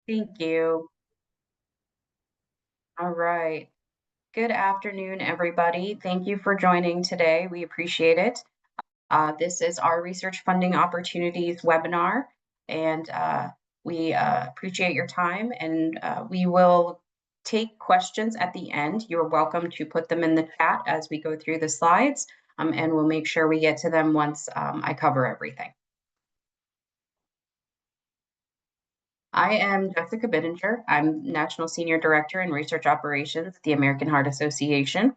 Thank you. All right. Good afternoon, everybody. Thank you for joining today. We appreciate it. This is our Research Funding Opportunities webinar, and we appreciate your time, and we will take questions at the end. You're welcome to put them in the chat as we go through the slides, and we'll make sure we get to them once I cover everything. I am Jessica Bittinger. I'm National Senior Director in Research Operations at the American Heart Association.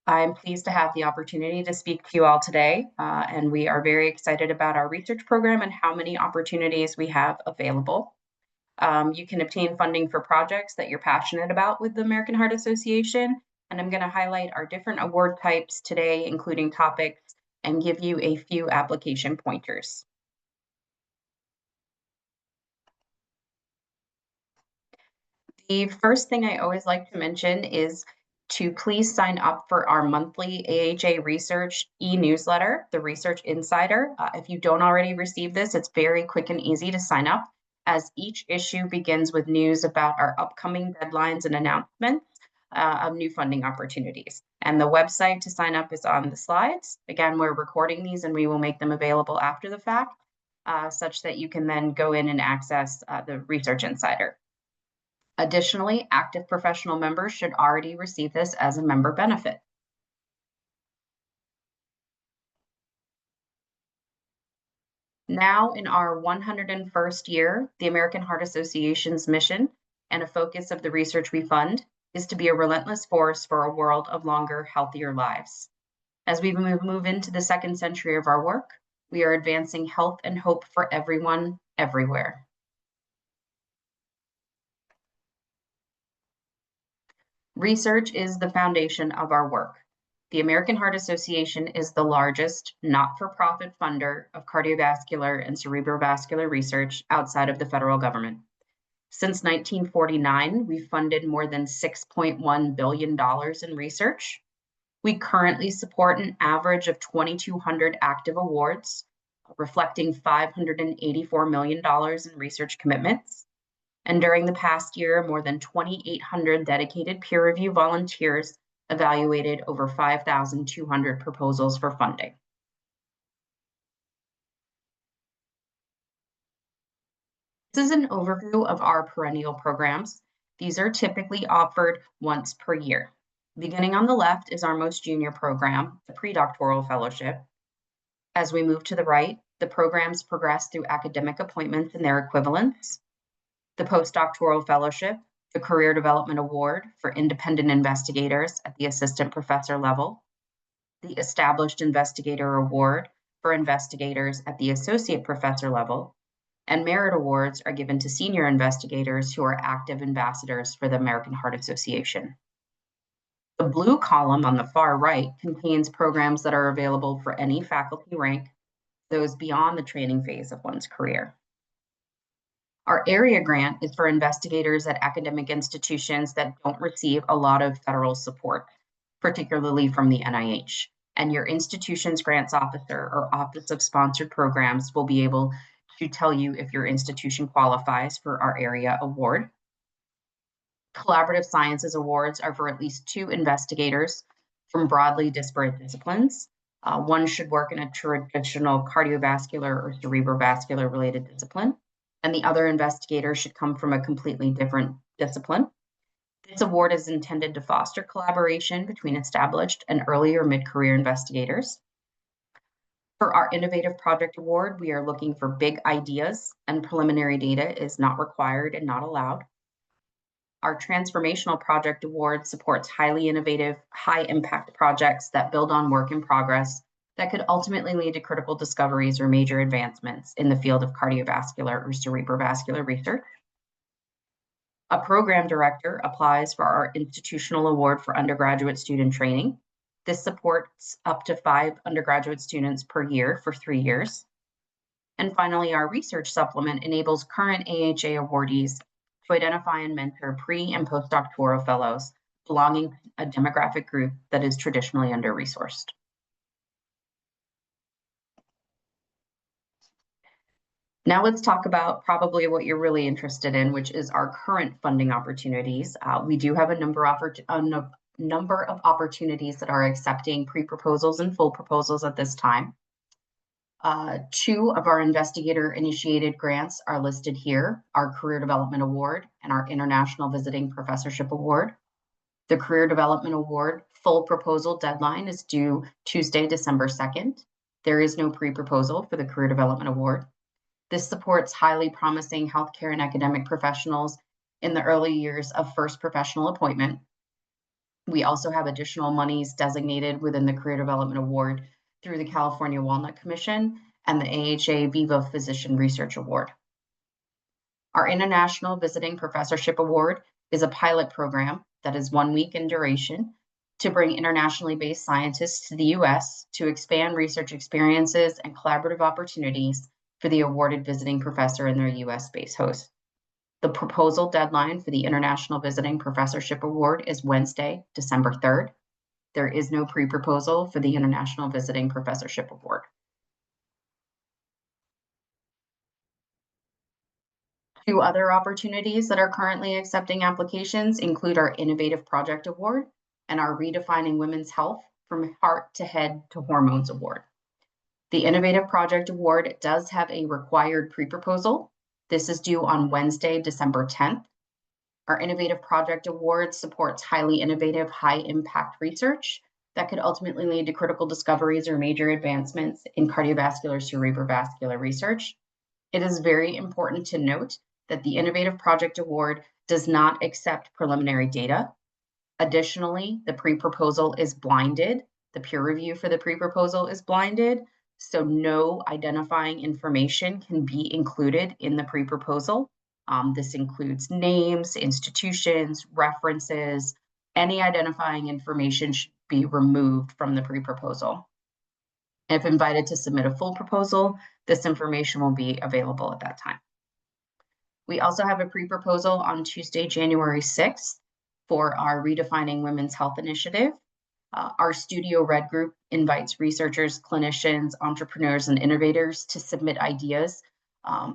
I'm pleased to have the opportunity to speak to you all today, and we are very excited about our research program and how many opportunities we have available. You can obtain funding for projects that you're passionate about with the American Heart Association, and I'm going to highlight our different award types today, including topics, and give you a few application pointers. The first thing I always like to mention is to please sign up for our monthly AHA Research e-newsletter, the Research Insider. If you don't already receive this, it's very quick and easy to sign up, as each issue begins with news about our upcoming deadlines and announcements of new funding opportunities. And the website to sign up is on the slides. Again, we're recording these and we will make them available after the fact, such that you can then go in and access the Research Insider. Additionally, active professional members should already receive this as a member benefit. Now, in our 101st year, the American Heart Association's mission and a focus of the research we fund is to be a relentless force for a world of longer, healthier lives. As we move into the second century of our work, we are advancing health and hope for everyone, everywhere. Research is the foundation of our work. The American Heart Association is the largest not-for-profit funder of cardiovascular and cerebrovascular research outside of the federal government. Since 1949, we've funded more than $6.1 billion in research. We currently support an average of 2,200 active awards, reflecting $584 million in research commitments. And during the past year, more than 2,800 dedicated peer review volunteers evaluated over 5,200 proposals for funding. This is an overview of our perennial programs. These are typically offered once per year. Beginning on the left is our most junior program, the Predoctoral Fellowship. As we move to the right, the programs progress through academic appointments and their equivalents. The Postdoctoral Fellowship, the Career Development Award for independent investigators at the assistant professor level, the Established Investigator Award for investigators at the associate professor level, and merit awards are given to senior investigators who are active ambassadors for the American Heart Association. The blue column on the far right contains programs that are available for any faculty rank, those beyond the training phase of one's career. Our area grant is for investigators at academic institutions that don't receive a lot of federal support, particularly from the NIH. And your institution's grants officer or Office of Sponsored Programs will be able to tell you if your institution qualifies for our area award. Collaborative Sciences Awards are for at least 2 investigators from broadly disparate disciplines. One should work in a traditional cardiovascular or cerebrovascular related discipline, and the other investigator should come from a completely different discipline. This award is intended to foster collaboration between established and early or mid-career investigators. For our Innovative Project Award, we are looking for big ideas, and preliminary data is not required and not allowed. Our Transformational Project Award supports highly innovative, high-impact projects that build on work in progress that could ultimately lead to critical discoveries or major advancements in the field of cardiovascular or cerebrovascular research. A program director applies for our Institutional Award for Undergraduate Student Training. This supports up to 5 undergraduate students per year for 3 years. And finally, our research supplement enables current AHA awardees to identify and mentor pre- and postdoctoral fellows belonging to a demographic group that is traditionally under-resourced. Now let's talk about probably what you're really interested in, which is our current funding opportunities. We do have a number of opportunities that are accepting pre-proposals and full proposals at this time. Two of our investigator-initiated grants are listed here, our Career Development Award and our International Visiting Professorship Award. The Career Development Award full proposal deadline is due Tuesday, December 2nd. There is no pre-proposal for the Career Development Award. This supports highly promising healthcare and academic professionals in the early years of first professional appointment. We also have additional monies designated within the Career Development Award through the California Walnut Commission and the AHA Viva Physician Research Award. Our International Visiting Professorship Award is a pilot program that is 1 week in duration to bring internationally based scientists to the US to expand research experiences and collaborative opportunities for the awarded visiting professor and their US-based host. The proposal deadline for the International Visiting Professorship Award is Wednesday, December 3rd. There is no pre-proposal for the International Visiting Professorship Award. Two other opportunities that are currently accepting applications include our Innovative Project Award and our Redefining Women's Health from Heart to Head to Hormones Award. The Innovative Project Award does have a required pre-proposal. This is due on Wednesday, December 10th. Our Innovative Project Award supports highly innovative, high-impact research that could ultimately lead to critical discoveries or major advancements in cardiovascular cerebrovascular research. It is very important to note that the Innovative Project Award does not accept preliminary data. Additionally, the pre-proposal is blinded. The peer review for the pre-proposal is blinded, so no identifying information can be included in the pre-proposal. This includes names, institutions, references. Any identifying information should be removed from the pre-proposal. If invited to submit a full proposal, this information will be available at that time. We also have a pre-proposal on Tuesday, January 6th for our Redefining Women's Health initiative. Our Studio Red group invites researchers, clinicians, entrepreneurs, and innovators to submit ideas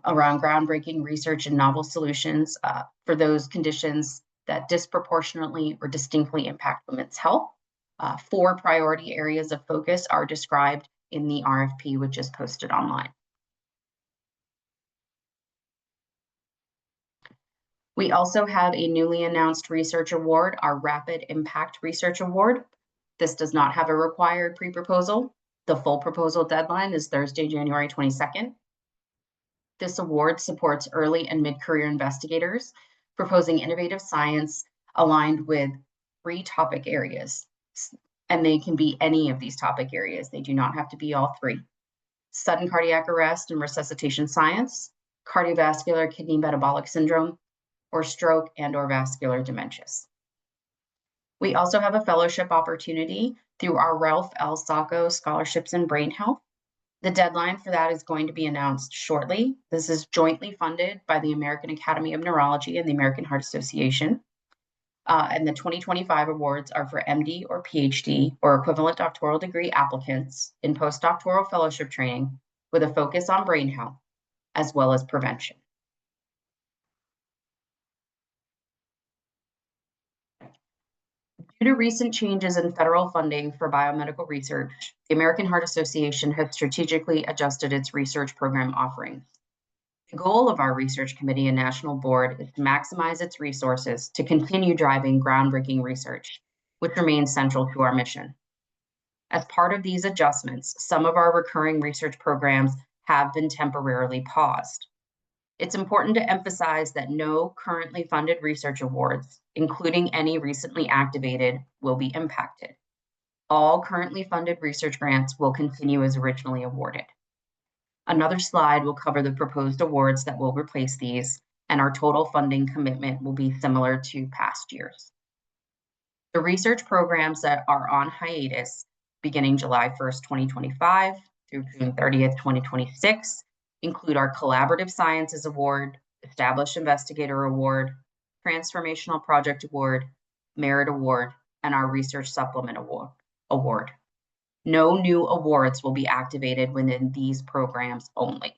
around groundbreaking research and novel solutions for those conditions that disproportionately or distinctly impact women's health. 4 priority areas of focus are described in the RFP, which is posted online. We also have a newly announced research award, our Rapid Impact Research Award. This does not have a required pre-proposal. The full proposal deadline is Thursday, January 22nd. This award supports early and mid-career investigators proposing innovative science aligned with 3 topic areas. And they can be any of these topic areas. They do not have to be all 3. Sudden cardiac arrest and resuscitation science, cardiovascular kidney metabolic syndrome, or stroke and/or vascular dementias. We also have a fellowship opportunity through our Ralph L. Sacco Scholarships in Brain Health. The deadline for that is going to be announced shortly. This is jointly funded by the American Academy of Neurology and the American Heart Association. And the 2025 awards are for MD or PhD or equivalent doctoral degree applicants in postdoctoral fellowship training with a focus on brain health, as well as prevention. Due to recent changes in federal funding for biomedical research, the American Heart Association has strategically adjusted its research program offerings. The goal of our research committee and national board is to maximize its resources to continue driving groundbreaking research, which remains central to our mission. As part of these adjustments, some of our recurring research programs have been temporarily paused. It's important to emphasize that no currently funded research awards, including any recently activated, will be impacted. All currently funded research grants will continue as originally awarded. Another slide will cover the proposed awards that will replace these, and our total funding commitment will be similar to past years. The research programs that are on hiatus beginning July 1st, 2025 through June 30th, 2026 include our Collaborative Sciences Award, Established Investigator Award, Transformational Project Award, Merit Award, and our Research Supplement Award. No new awards will be activated within these programs only.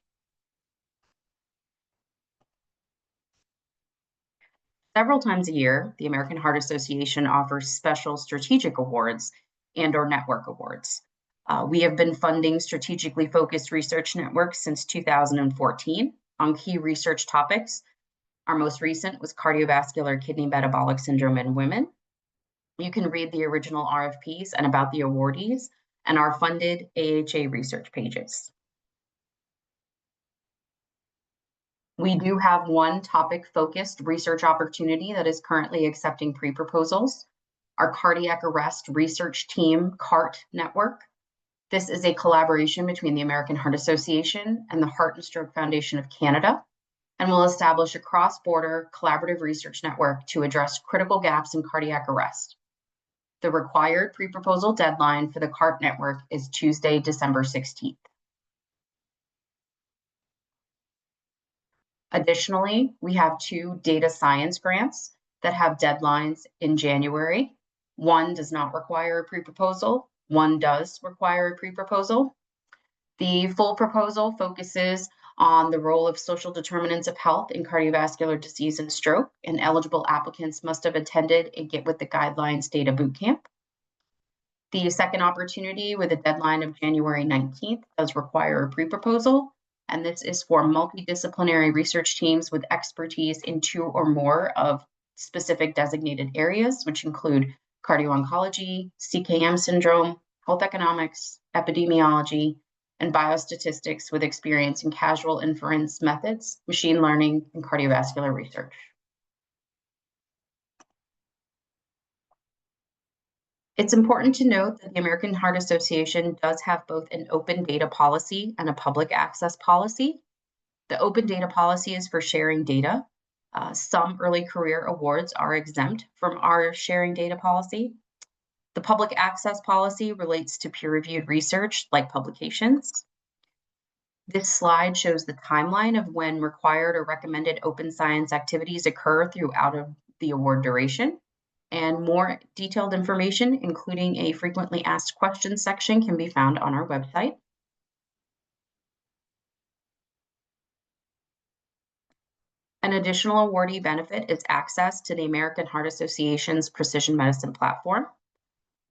Several times a year, the American Heart Association offers special strategic awards and/or network awards. We have been funding strategically focused research networks since 2014 on key research topics. Our most recent was cardiovascular kidney metabolic syndrome in women. You can read the original RFPs and about the awardees and our funded AHA research pages. We do have one topic-focused research opportunity that is currently accepting pre-proposals, our Cardiac Arrest Research Team CART network. This is a collaboration between the American Heart Association and the Heart and Stroke Foundation of Canada, and will establish a cross-border collaborative research network to address critical gaps in cardiac arrest. The required pre-proposal deadline for the CART network is Tuesday, December 16th. Additionally, we have 2 data science grants that have deadlines in January. One does not require a pre-proposal, one does require a pre-proposal. The full proposal focuses on the role of social determinants of health in cardiovascular disease and stroke, and eligible applicants must have attended a Get With the Guidelines data bootcamp. The second opportunity, with a deadline of January 19th, does require a pre-proposal, and this is for multidisciplinary research teams with expertise in 2 or more of specific designated areas, which include cardio-oncology, CKM syndrome, health economics, epidemiology, and biostatistics with experience in causal inference methods, machine learning, and cardiovascular research. It's important to note that the American Heart Association does have both an open data policy and a public access policy. The open data policy is for sharing data. Some early career awards are exempt from our sharing data policy. The public access policy relates to peer-reviewed research like publications. This slide shows the timeline of when required or recommended open science activities occur throughout the award duration. And more detailed information, including a frequently asked questions section, can be found on our website. An additional awardee benefit is access to the American Heart Association's Precision Medicine platform.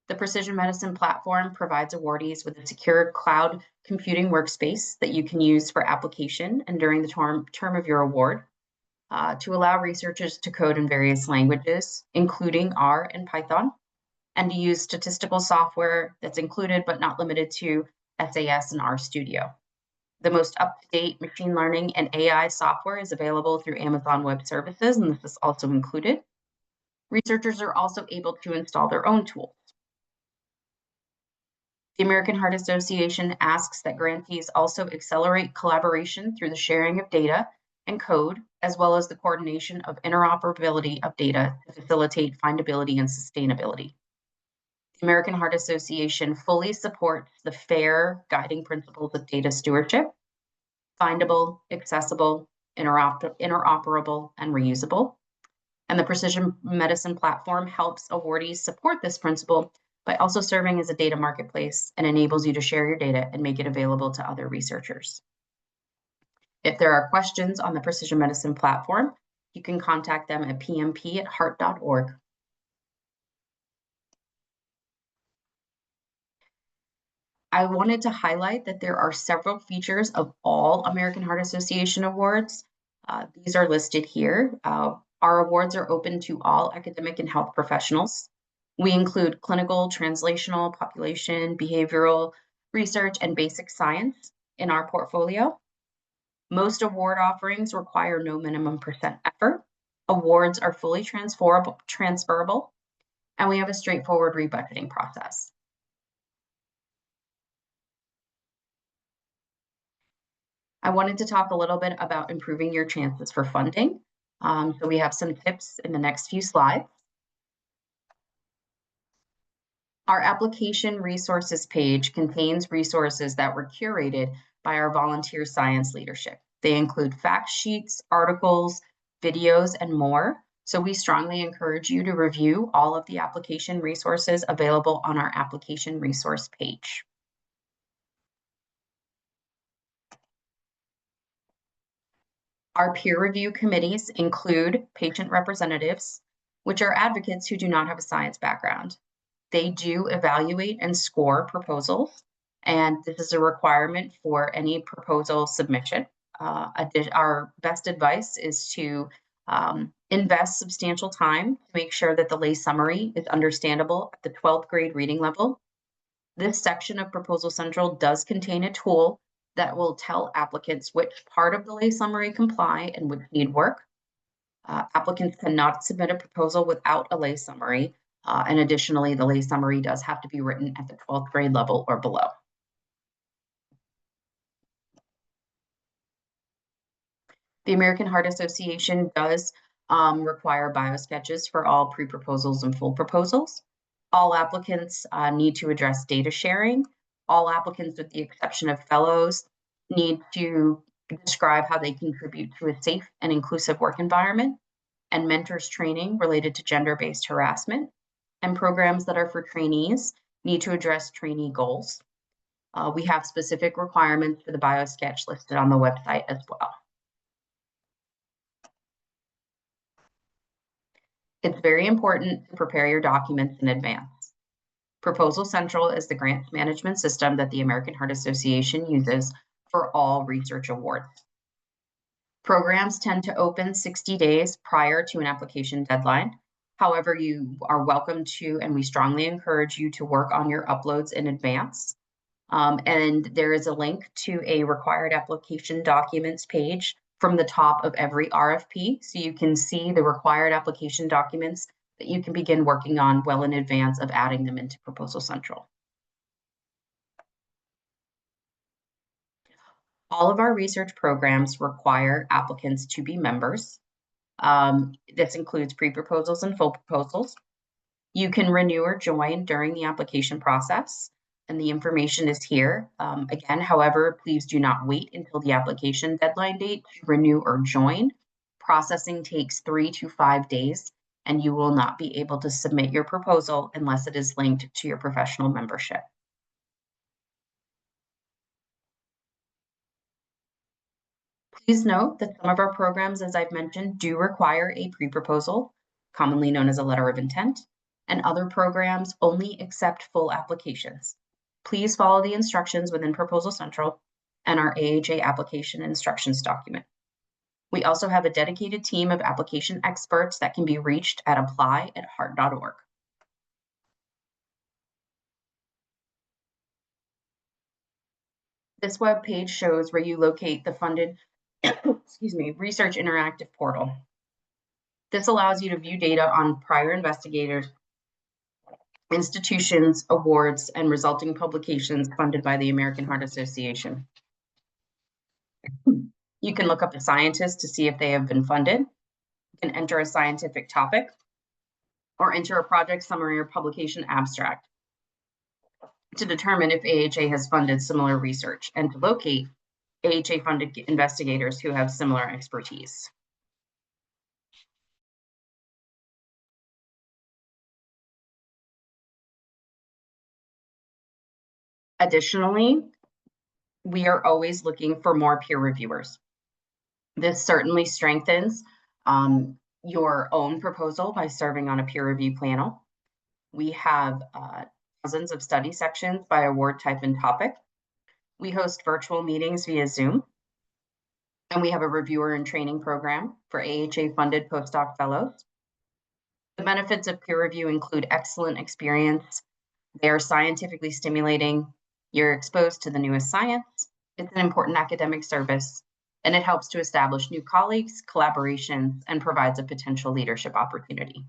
The Precision Medicine platform provides awardees with a secure cloud computing workspace that you can use for application and during the term of your award. To allow researchers to code in various languages, including R and Python, and to use statistical software that's included but not limited to SAS and RStudio. The most up-to-date machine learning and AI software is available through Amazon Web Services, and this is also included. Researchers are also able to install their own tools. The American Heart Association asks that grantees also accelerate collaboration through the sharing of data and code, as well as the coordination of interoperability of data to facilitate findability and sustainability. The American Heart Association fully supports the FAIR guiding principles of data stewardship: findable, accessible, interoperable, and reusable. And the Precision Medicine platform helps awardees support this principle by also serving as a data marketplace and enables you to share your data and make it available to other researchers. If there are questions on the Precision Medicine platform, you can contact them at pmp@heart.org. I wanted to highlight that there are several features of all American Heart Association awards. These are listed here. Our awards are open to all academic and health professionals. We include clinical, translational, population, behavioral research, and basic science in our portfolio. Most award offerings require no minimum % effort. Awards are fully transferable, and we have a straightforward rebudgeting process. I wanted to talk a little bit about improving your chances for funding. So we have some tips in the next few slides. Our application resources page contains resources that were curated by our volunteer science leadership. They include fact sheets, articles, videos, and more. So we strongly encourage you to review all of the application resources available on our application resource page. Our peer review committees include patient representatives, which are advocates who do not have a science background. They do evaluate and score proposals, and this is a requirement for any proposal submission. Our best advice is to invest substantial time to make sure that the lay summary is understandable at the 12th grade reading level. This section of Proposal Central does contain a tool that will tell applicants which part of the lay summary comply and which need work. Applicants cannot submit a proposal without a lay summary, and additionally, the lay summary does have to be written at the 12th grade level or below. The American Heart Association does require biosketches for all pre-proposals and full proposals. All applicants need to address data sharing. All applicants, with the exception of fellows, need to describe how they contribute to a safe and inclusive work environment, and mentors training related to gender-based harassment. And programs that are for trainees need to address trainee goals. We have specific requirements for the biosketch listed on the website as well. It's very important to prepare your documents in advance. Proposal Central is the grants management system that the American Heart Association uses for all research awards. Programs tend to open 60 days prior to an application deadline. However, you are welcome to, and we strongly encourage you to work on your uploads in advance. And there is a link to a required application documents page from the top of every RFP, so you can see the required application documents that you can begin working on well in advance of adding them into Proposal Central. All of our research programs require applicants to be members. This includes pre-proposals and full proposals. You can renew or join during the application process, and the information is here. Again, however, please do not wait until the application deadline date to renew or join. Processing takes 3 to 5 days, and you will not be able to submit your proposal unless it is linked to your professional membership. Please note that some of our programs, as I've mentioned, do require a pre-proposal, commonly known as a letter of intent, and other programs only accept full applications. Please follow the instructions within Proposal Central and our AHA application instructions document. We also have a dedicated team of application experts that can be reached at apply@heart.org. This web page shows where you locate the funded Research Interactive portal. This allows you to view data on prior investigators, institutions, awards, and resulting publications funded by the American Heart Association. You can look up a scientist to see if they have been funded. You can enter a scientific topic or enter a project summary or publication abstract to determine if AHA has funded similar research and to locate AHA-funded investigators who have similar expertise. Additionally, we are always looking for more peer reviewers. This certainly strengthens your own proposal by serving on a peer review panel. We have dozens of study sections by award type and topic. We host virtual meetings via Zoom. And we have a reviewer and training program for AHA-funded postdoc fellows. The benefits of peer review include excellent experience. They are scientifically stimulating. You're exposed to the newest science. It's an important academic service, and it helps to establish new colleagues, collaborations, and provides a potential leadership opportunity.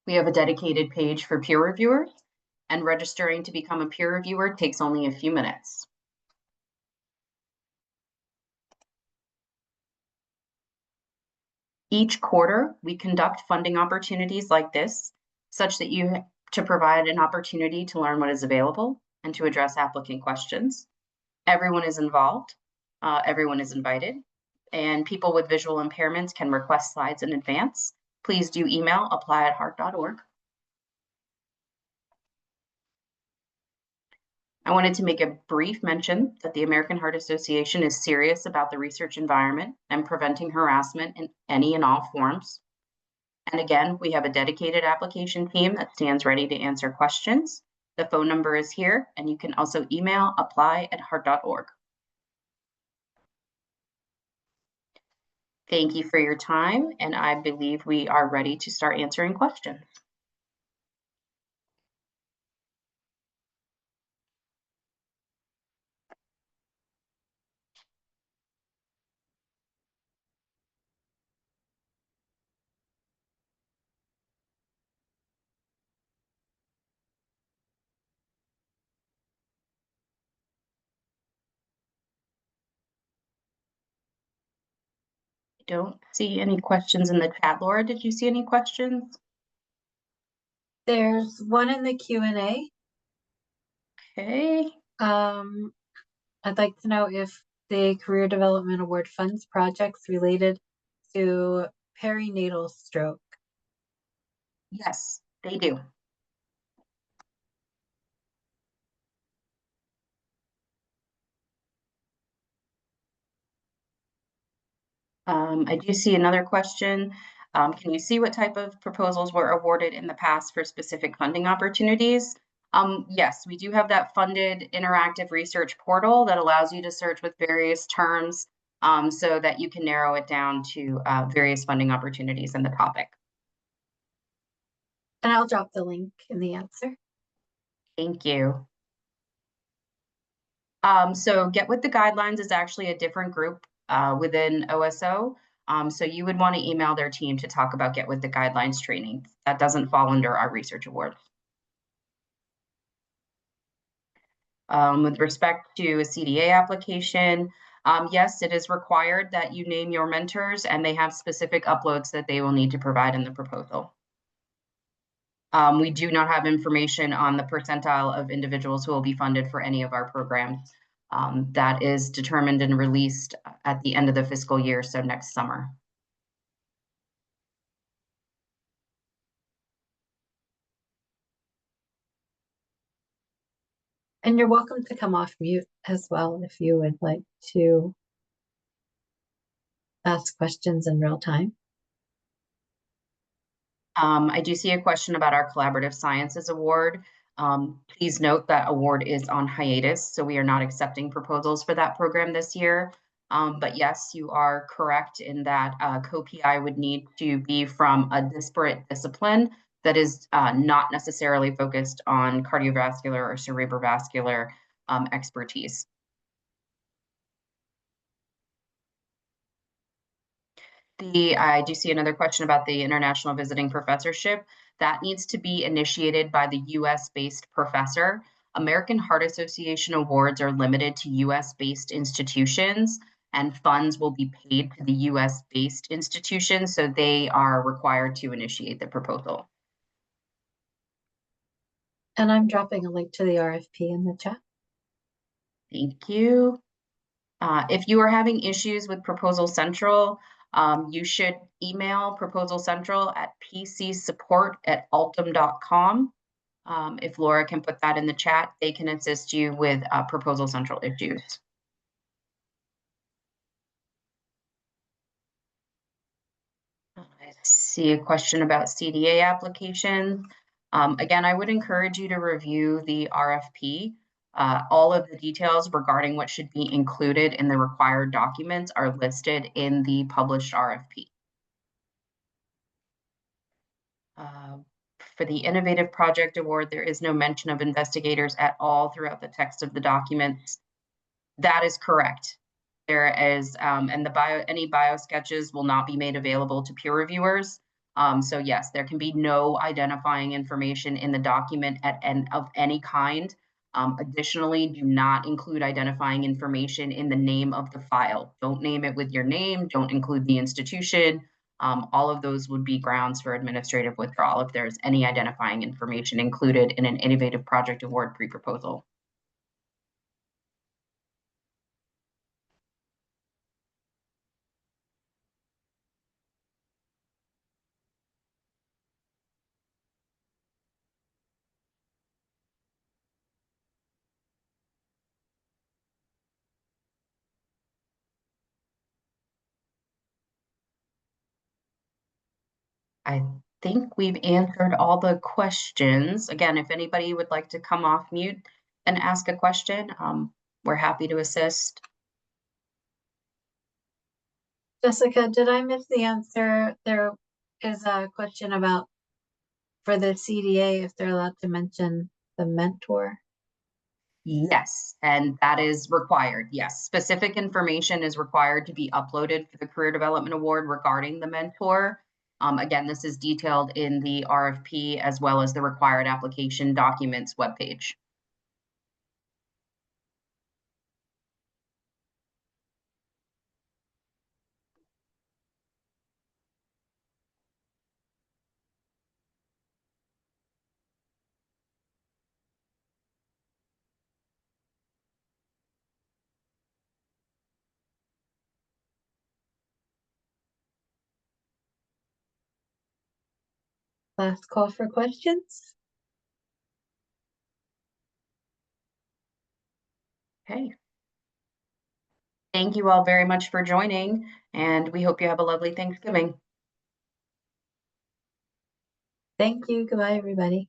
We have a dedicated page for peer reviewers, and registering to become a peer reviewer takes only a few minutes. Each quarter, we conduct funding opportunities like this, such that to provide an opportunity to learn what is available and to address applicant questions. Everyone is involved, everyone is invited, and people with visual impairments can request slides in advance. Please do email apply@heart.org. I wanted to make a brief mention that the American Heart Association is serious about the research environment and preventing harassment in any and all forms. And again, we have a dedicated application team that stands ready to answer questions. The phone number is here, and you can also email apply@heart.org. Thank you for your time, and I believe we are ready to start answering questions. I don't see any questions in the chat. Laura, did you see any questions? There's one in the Q&A. Okay. I'd like to know if the Career Development Award funds projects related to perinatal stroke. Yes, they do. I do see another question. Can you see what type of proposals were awarded in the past for specific funding opportunities? Yes, we do have that funded interactive research portal that allows you to search with various terms so that you can narrow it down to various funding opportunities in the topic. And I'll drop the link in the answer. Thank you. So Get With the Guidelines is actually a different group within OSO. So you would want to email their team to talk about Get With the Guidelines training. That doesn't fall under our research award. With respect to a CDA application, yes, it is required that you name your mentors and they have specific uploads that they will need to provide in the proposal. We do not have information on the percentile of individuals who will be funded for any of our programs. That is determined and released at the end of the fiscal year, so next summer. And you're welcome to come off mute as well if you would like to ask questions in real time. I do see a question about our Collaborative Sciences Award. Please note that award is on hiatus, so we are not accepting proposals for that program this year. But yes, you are correct in that co-PI would need to be from a disparate discipline that is not necessarily focused on cardiovascular or cerebrovascular expertise. I do see another question about the International Visiting Professorship. That needs to be initiated by the US-based professor. American Heart Association awards are limited to US-based institutions, and funds will be paid to the US-based institutions, so they are required to initiate the proposal. And I'm dropping a link to the RFP in the chat. Thank you. If you are having issues with Proposal Central, you should email Proposal Central at pcsupport@altum.com. If Laura can put that in the chat, they can assist you with Proposal Central issues. I see a question about CDA applications. Again, I would encourage you to review the RFP. All of the details regarding what should be included in the required documents are listed in the published RFP. For the Innovative Project Award, there is no mention of investigators at all throughout the text of the documents. That is correct. There is, and any bio sketches will not be made available to peer reviewers. So yes, there can be no identifying information in the document of any kind. Additionally, do not include identifying information in the name of the file. Don't name it with your name, don't include the institution. All of those would be grounds for administrative withdrawal if there's any identifying information included in an Innovative Project Award pre-proposal. I think we've answered all the questions. Again, if anybody would like to come off mute and ask a question, we're happy to assist. Jessica, did I miss the answer? There is a question about for the CDA if they're allowed to mention the mentor. Yes, and that is required. Yes, specific information is required to be uploaded for the Career Development Award regarding the mentor. Again, this is detailed in the RFP as well as the required application documents webpage. Last call for questions. Okay. Thank you all very much for joining, and we hope you have a lovely Thanksgiving. Thank you. Goodbye, everybody.